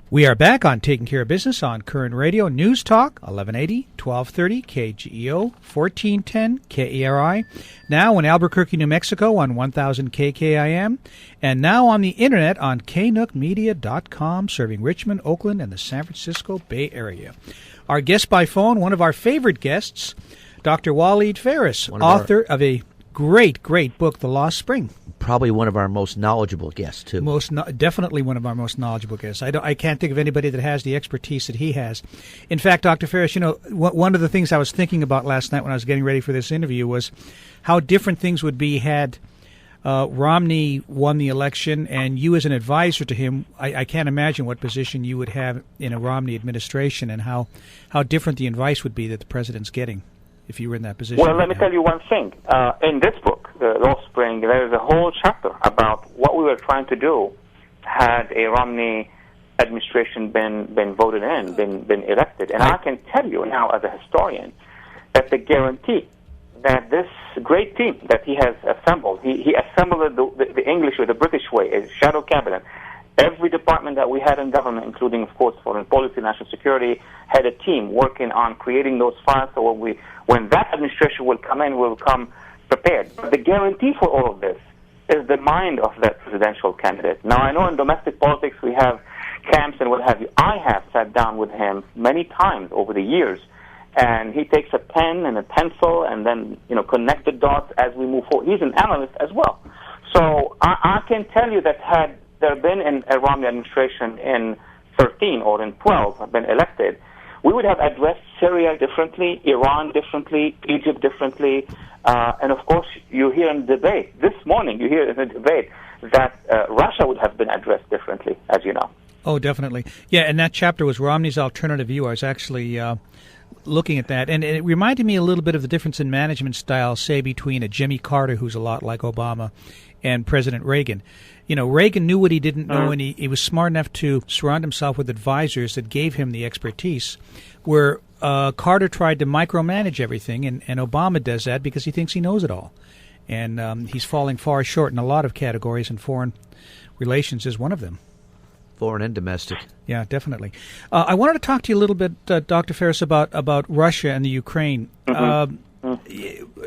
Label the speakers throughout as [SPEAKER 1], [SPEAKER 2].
[SPEAKER 1] We are back on Taking Care of Business on Koerner Radio News Talk, 1180, 1230, KGEO, 1410, KERI. Now in Albuquerque, New Mexico on 1000 KKIM. And now on the Internet on knookmedia.com, serving Richmond, Oakland, and the San Francisco Bay Area. Our guest by phone, one of our favorite guests, Dr. Walid Phares, author of a great book, The Lost Spring.
[SPEAKER 2] Probably one of our most knowledgeable guests, too.
[SPEAKER 1] Definitely one of our most knowledgeable guests. I can't think of anybody that has the expertise that he has. In fact, Dr. Phares, one of the things I was thinking about last night when I was getting ready for this interview was how different things would be had Romney won the election, and you as an advisor to him, I can't imagine what position you would have in a Romney administration and how different the advice would be that the president's getting if you were in that position.
[SPEAKER 3] Well, let me tell you one thing. In this book, The Lost Spring, there is a whole chapter about what we were trying to do had a Romney administration been voted in, been elected. And I can tell you now as a historian that the guarantee that this great team that he has assembled, he assembled the English or the British way, a shadow cabinet. Every department that we had in government, including, of course, foreign policy, national security, had a team working on creating those files. So when that administration will come in, we'll come prepared. But the guarantee for all of this is the mind of that presidential candidate. Now, I know in domestic politics we have camps and what have you. I have sat down with him many times over the years, and he takes a pen and a pencil and then, connect the dots as we move forward. He's an analyst as well. So I can tell you that had there been a Romney administration in 13 or in 12 have been elected, we would have addressed Syria differently, Iran differently, Egypt differently, and of course you hear in the debate, this morning you hear in the debate that Russia would have been addressed differently, as you know.
[SPEAKER 1] Oh, definitely. Yeah, and that chapter was Romney's Alternative View. I was actually looking at that, and it reminded me a little bit of the difference in management style, say, between a Jimmy Carter, who's a lot like Obama, and President Reagan. Reagan knew what he didn't know, and he was smart enough to surround himself with advisors that gave him the expertise, where Carter tried to micromanage everything, and Obama does that because he thinks he knows it all. And he's falling far short in a lot of categories, and foreign relations is one of them.
[SPEAKER 2] Foreign and domestic.
[SPEAKER 1] Yeah, definitely. I wanted to talk to you a little bit, Dr. Phares, about Russia and the Ukraine.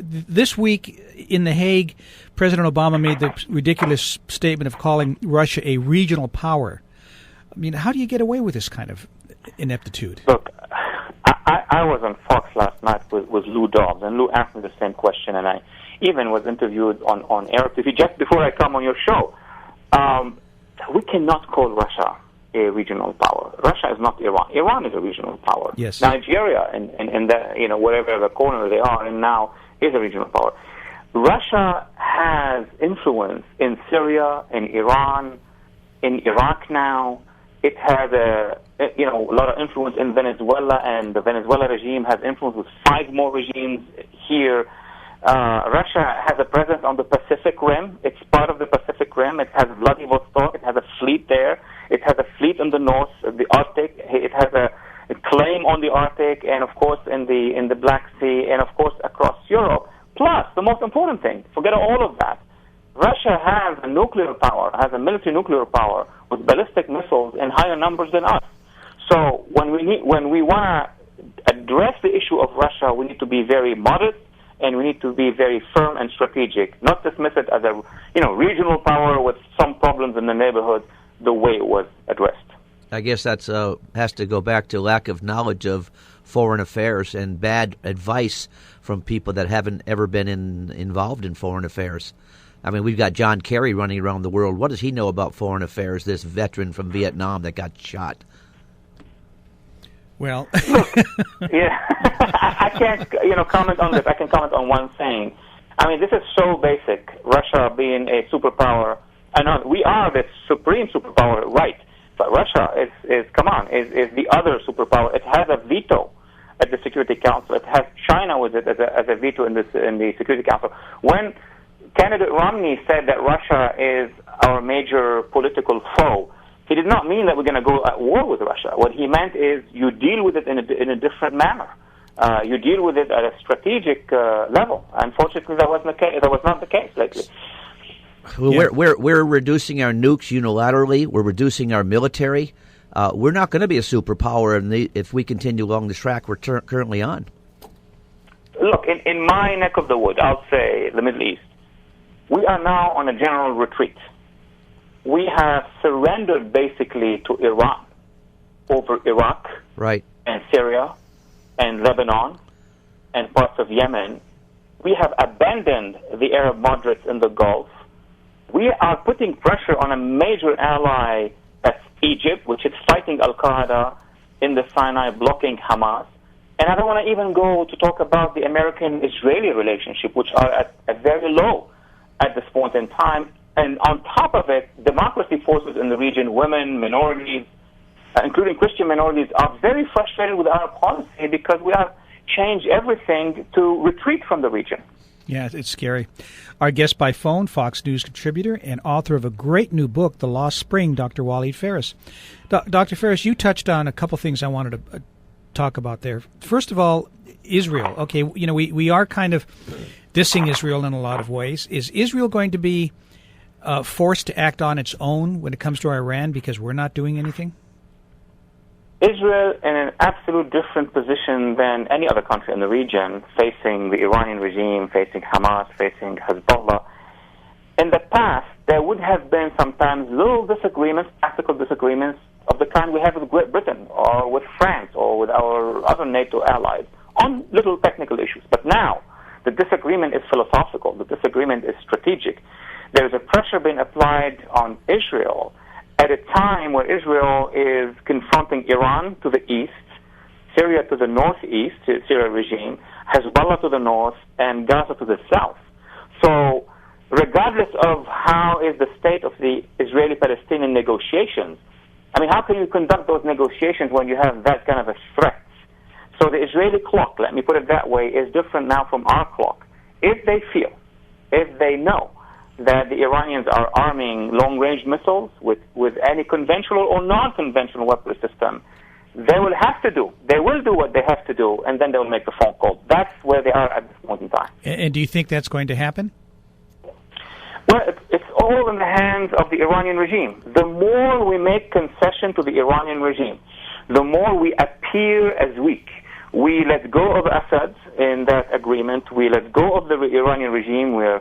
[SPEAKER 1] This week in The Hague, President Obama made the ridiculous statement of calling Russia a regional power. I mean, how do you get away with this kind of ineptitude?
[SPEAKER 3] Look, I was on Fox last night with Lou Dobbs, and Lou asked me the same question, and I even was interviewed on Air TV just before I come on your show. We cannot call Russia a regional power. Russia is not Iran. Iran is a regional power.
[SPEAKER 1] Yes.
[SPEAKER 3] Nigeria and the, wherever the corner they are in now is a regional power. Russia has influence in Syria, in Iran, in Iraq now. It has a lot of influence in Venezuela, and the Venezuela regime has influence with 5 more regimes here. Russia has a presence on the Pacific Rim. It's part of the Pacific Rim. It has Vladivostok. It has a fleet there. It has a fleet in the north, the Arctic. It has a claim on the Arctic, and of course in the Black Sea, and of course across Europe. Plus, the most important thing, forget all of that, Russia has a nuclear power, has a military nuclear power with ballistic missiles in higher numbers than us. So when we want to address the issue of Russia, we need to be very modest, and we need to be very firm and strategic, not dismiss it as a regional power with some problems in the neighborhood the way it was addressed.
[SPEAKER 2] I guess that's has to go back to lack of knowledge of foreign affairs and bad advice from people that haven't ever been involved in foreign affairs. I mean, we've got John Kerry running around the world. What does he know about foreign affairs, this veteran from Vietnam that got shot?
[SPEAKER 1] Well,
[SPEAKER 3] yeah, I can't, comment on this. I can comment on one thing. I mean, this is so basic. Russia being a superpower, and we are the supreme superpower, right? But Russia is the other superpower. It has a veto at the Security Council. It has China with it as a veto in the Security Council. When candidate Romney said that Russia is our major political foe, he did not mean that we're going to go at war with Russia. What he meant is you deal with it in a different manner. You deal with it at a strategic level. Unfortunately, that was not the case lately.
[SPEAKER 2] Well, we're reducing our nukes unilaterally. We're reducing our military. we're not going to be a superpower if we continue along the track we're currently on.
[SPEAKER 3] Look, in my neck of the woods, I'll say the Middle East, we are now on a general retreat. We have surrendered basically to Iran over Iraq,
[SPEAKER 2] right,
[SPEAKER 3] and Syria and Lebanon and parts of Yemen. We have abandoned the Arab moderates in the Gulf. We are putting pressure on a major ally, that's Egypt, which is fighting Al-Qaeda in the Sinai, blocking Hamas. And I don't want to even go to talk about the American-Israeli relationship, which are at very low at this point in time. And on top of it, democracy forces in the region, women, minorities, including Christian minorities, are very frustrated with our policy because we have changed everything to retreat from the region.
[SPEAKER 1] Yeah, it's scary. Our guest by phone, Fox News contributor and author of a great new book, The Lost Spring, Dr. Walid Phares. Dr. Phares, you touched on a couple things I wanted to talk about there. First of all, Israel. Okay, we are kind of dissing Israel in a lot of ways. Is Israel going to be forced to act on its own when it comes to Iran because we're not doing anything?
[SPEAKER 3] Israel in an absolute different position than any other country in the region, facing the Iranian regime, facing Hamas, facing Hezbollah. In the past, there would have been sometimes little disagreements, tactical disagreements, of the kind we have with Great Britain or with France or with our other NATO allies on little technical issues. But now, the disagreement is philosophical. The disagreement is strategic. There is a pressure being applied on Israel at a time where Israel is confronting Iran to the east, Syria to the northeast, Syria regime, Hezbollah to the north, and Gaza to the south. So regardless of how is the state of the Israeli-Palestinian negotiations, I mean, how can you conduct those negotiations when you have that kind of a threat? So the Israeli clock, let me put it that way, is different now from our clock. If they know that the Iranians are arming long-range missiles with any conventional or non-conventional weapon system, they will do what they have to do, and then they will make the phone call. That's where they are at this point in time.
[SPEAKER 1] And do you think that's going to happen?
[SPEAKER 3] Well, it's all in the hands of the Iranian regime. The more we make concession to the Iranian regime, the more we appear as weak. We let go of Assad in that agreement. We let go of the Iranian regime. We're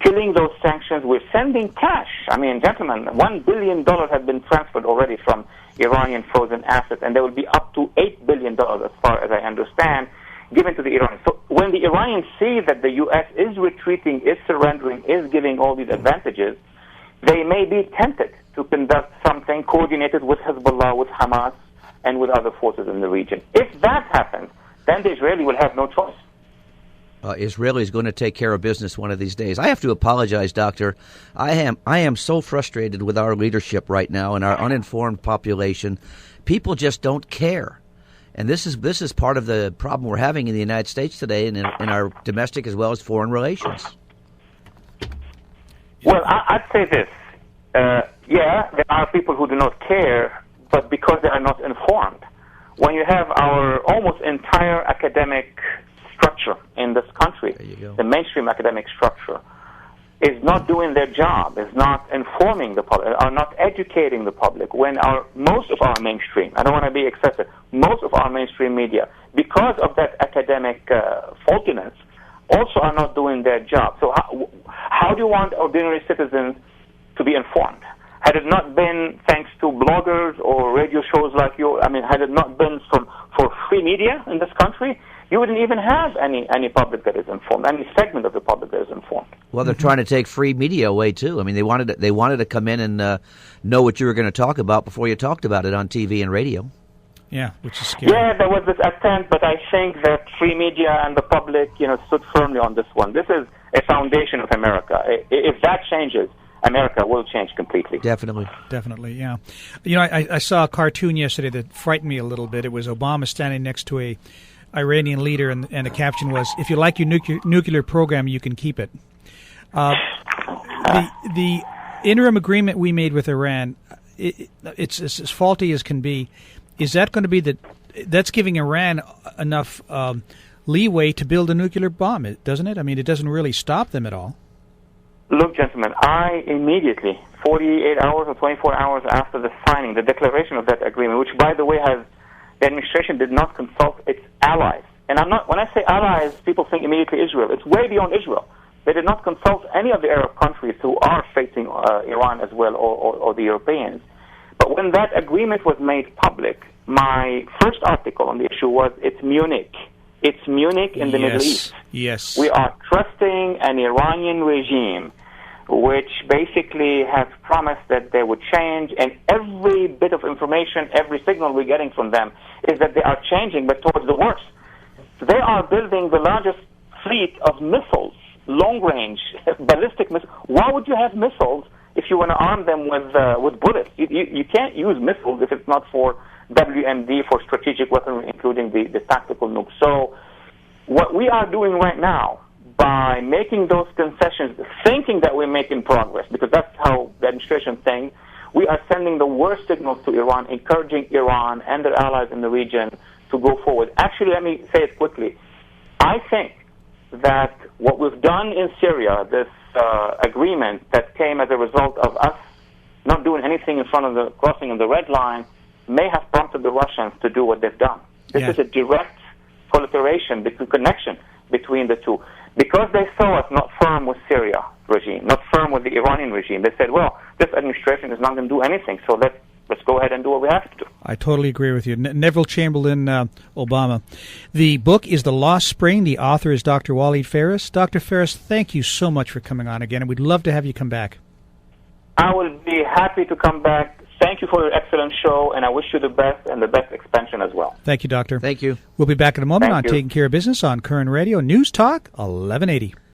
[SPEAKER 3] killing those sanctions. We're sending cash. I mean, gentlemen, $1 billion have been transferred already from Iranian frozen assets, and there will be up to $8 billion, as far as I understand, given to the Iranians. So when the Iranians see that the U.S. is retreating, is surrendering, is giving all these advantages, they may be tempted to conduct something coordinated with Hezbollah, with Hamas, and with other forces in the region. If that happens, then the Israeli will have no choice.
[SPEAKER 2] Israel is going to take care of business one of these days. I have to apologize, Doctor. I am so frustrated with our leadership right now and our uninformed population. People just don't care. And this is part of the problem we're having in the United States today and in our domestic as well as foreign relations.
[SPEAKER 3] Well, I'd say this. There are people who do not care, but because they are not informed. When you have our almost entire academic structure in this country, the mainstream academic structure, is not doing their job, is not informing the public, are not educating the public, when most of our mainstream, I don't want to be excessive, most of our mainstream media, because of that academic faultiness, also are not doing their job. So how do you want ordinary citizens to be informed? Had it not been thanks to bloggers or radio shows like yours, had it not been for free media in this country, you wouldn't even have any public that is informed, any segment of the public that is informed.
[SPEAKER 2] Well, they're trying to take free media away too. I mean, they wanted to come in and know what you were going to talk about before you talked about it on TV and radio. Yeah, which is scary.
[SPEAKER 3] Yeah, there was this attempt, but I think that free media and the public, stood firmly on this one. This is a foundation of America. If that changes, America will change completely.
[SPEAKER 2] Definitely,
[SPEAKER 1] yeah. I saw a cartoon yesterday that frightened me a little bit. It was Obama standing next to a Iranian leader, and the caption was, "If you like your nuclear program, you can keep it." The interim agreement we made with Iran, it's as faulty as can be. Is that going to be that's giving Iran enough leeway to build a nuclear bomb, doesn't it? I mean, it doesn't really stop them at all.
[SPEAKER 3] Look, gentlemen, I immediately, 48 hours or 24 hours after the signing, the declaration of that agreement, which, by the way, the administration did not consult its allies. And when I say allies, people think immediately Israel. It's way beyond Israel. They did not consult any of the Arab countries who are facing Iran as well, or the Europeans. But when that agreement was made public, my first article on the issue was, it's Munich. It's Munich in the Middle East.
[SPEAKER 1] Yes.
[SPEAKER 3] We are trusting an Iranian regime which basically has promised that they would change, and every bit of information, every signal we're getting from them is that they are changing, but towards the worse. They are building the largest fleet of missiles, long-range, ballistic missiles. Why would you have missiles if you want to arm them with bullets? You can't use missiles if it's not for WMD, for strategic weaponry, including the tactical nukes. So what we are doing right now, by making those concessions, thinking that we're making progress, because that's how the administration thinks, we are sending the worst signals to Iran, encouraging Iran and their allies in the region to go forward. Actually, let me say it quickly. I think that what we've done in Syria, this agreement that came as a result of us not doing anything in front of the crossing of the red line, may have prompted the Russians to do what they've done. This is a direct collaboration, connection between the two. Because they saw us not firm with Syria regime, not firm with the Iranian regime, they said, well, this administration is not going to do anything, so let's go ahead and do what we have to do.
[SPEAKER 1] I totally agree with you. Neville Chamberlain Obama. The book is The Lost Spring. The author is Dr. Walid Phares. Dr. Phares, thank you so much for coming on again, and we'd love to have you come back.
[SPEAKER 3] I will be happy to come back. Thank you for your excellent show, and I wish you the best and the best expansion as well.
[SPEAKER 1] Thank you, Doctor.
[SPEAKER 2] Thank you.
[SPEAKER 1] We'll be back in a moment
[SPEAKER 3] Thank
[SPEAKER 1] on
[SPEAKER 3] you.
[SPEAKER 1] Taking Care of Business on Koerner Radio. News Talk 1180.